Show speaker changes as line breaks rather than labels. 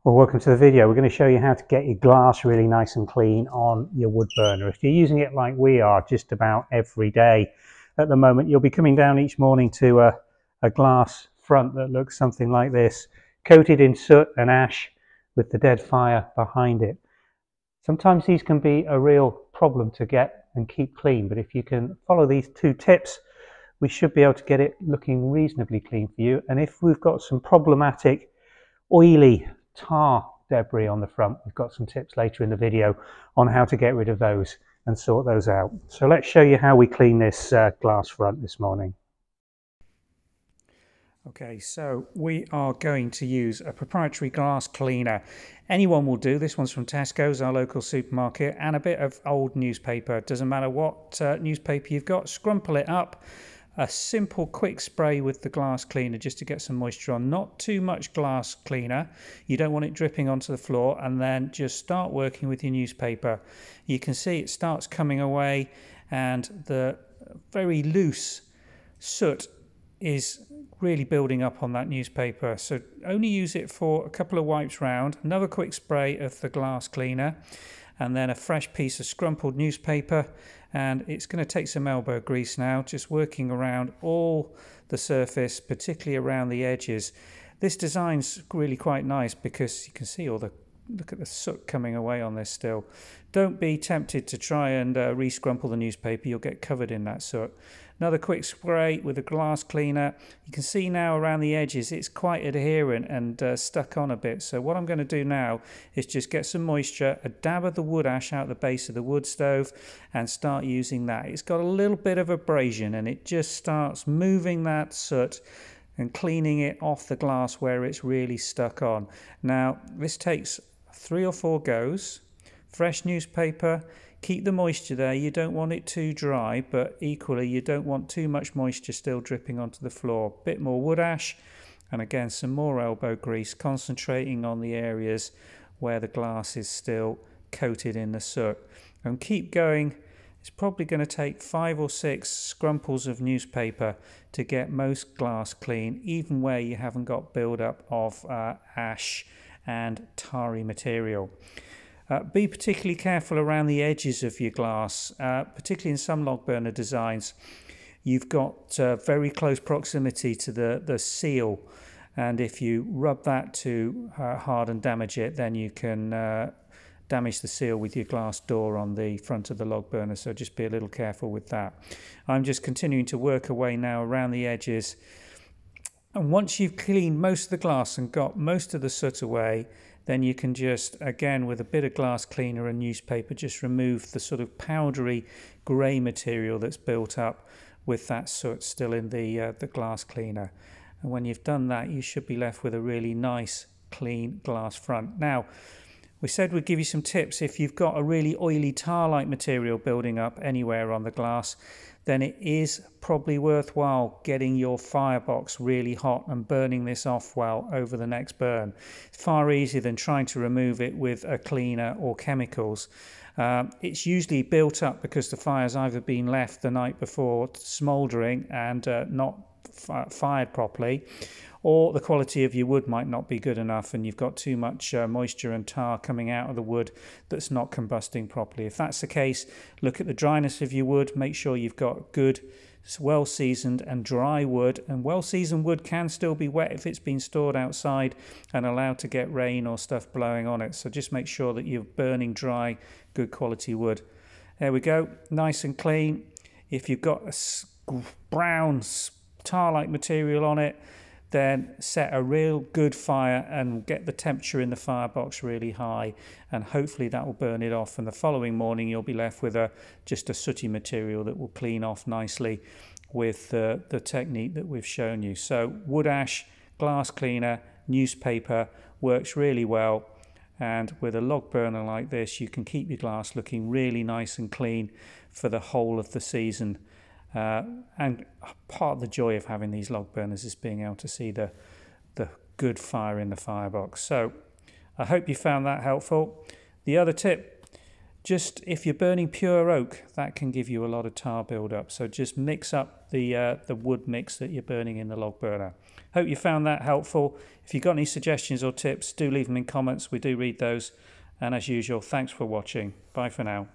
Well, welcome to the video. We're going to show you how to get your glass really nice and clean on your wood burner. If you're using it like we are just about every day at the moment, you'll be coming down each morning to a glass front that looks something like this, coated in soot and ash with the dead fire behind it. Sometimes these can be a real problem to get and keep clean, but if you can follow these two tips, we should be able to get it looking reasonably clean for you. And if we've got some problematic oily tar debris on the front, we've got some tips later in the video on how to get rid of those and sort those out. So let's show you how we clean this glass front this morning. Okay, so we are going to use a proprietary glass cleaner. Anyone will do. This one's from Tesco's, our local supermarket, and a bit of old newspaper. Doesn't matter what newspaper you've got, scrumple it up. A simple quick spray with the glass cleaner just to get some moisture on. Not too much glass cleaner. You don't want it dripping onto the floor, and then just start working with your newspaper. You can see it starts coming away and the very loose soot is really building up on that newspaper. So only use it for a couple of wipes round. Another quick spray of the glass cleaner and then a fresh piece of scrumpled newspaper. And it's going to take some elbow grease now, just working around all the surface, particularly around the edges. This design's really quite nice because you can see all the, look at the soot coming away on this still. Don't be tempted to try and re-scrumple the newspaper, you'll get covered in that soot. Another quick spray with a glass cleaner. You can see now around the edges it's quite adherent and stuck on a bit. So what I'm going to do now is just get some moisture, a dab of the wood ash out the base of the wood stove and start using that. It's got a little bit of abrasion and it just starts moving that soot and cleaning it off the glass where it's really stuck on. Now this takes 3 or 4 goes. Fresh newspaper. Keep the moisture there, you don't want it too dry, but equally you don't want too much moisture still dripping onto the floor. Bit more wood ash, and again some more elbow grease, concentrating on the areas where the glass is still coated in the soot. And keep going. It's probably going to take 5 or 6 scrumples of newspaper to get most glass clean, even where you haven't got build-up of ash and tarry material. Be particularly careful around the edges of your glass, particularly in some log burner designs. You've got very close proximity to the seal, and if you rub that too hard and damage it, then you can damage the seal with your glass door on the front of the log burner, so just be a little careful with that. I'm just continuing to work away now around the edges, and once you've cleaned most of the glass and got most of the soot away, then you can just, again, with a bit of glass cleaner and newspaper, just remove the sort of powdery grey material that's built up with that soot still in the glass cleaner. And when you've done that, you should be left with a really nice, clean glass front. Now, we said we'd give you some tips. If you've got a really oily tar-like material building up anywhere on the glass, then it is probably worthwhile getting your firebox really hot and burning this off well over the next burn. It's far easier than trying to remove it with a cleaner or chemicals. It's usually built up because the fire's either been left the night before smouldering and not fired properly, or the quality of your wood might not be good enough and you've got too much moisture and tar coming out of the wood that's not combusting properly. If that's the case, look at the dryness of your wood, make sure you've got good, well-seasoned and dry wood, and well-seasoned wood can still be wet if it's been stored outside and allowed to get rain or stuff blowing on it, so just make sure that you're burning dry, good quality wood. There we go, nice and clean. If you've got a brown tar-like material on it, then set a real good fire and get the temperature in the firebox really high, and hopefully that will burn it off, and the following morning you'll be left with just a sooty material that will clean off nicely with the technique that we've shown you. So wood ash, glass cleaner, newspaper works really well, and with a log burner like this you can keep your glass looking really nice and clean for the whole of the season. And part of the joy of having these log burners is being able to see the good fire in the firebox. So I hope you found that helpful. The other tip Just if you're burning pure oak, that can give you a lot of tar buildup. So just mix up the wood mix that you're burning in the log burner. Hope you found that helpful. If you've got any suggestions or tips, do leave them in comments. We do read those. And as usual, thanks for watching. Bye for now.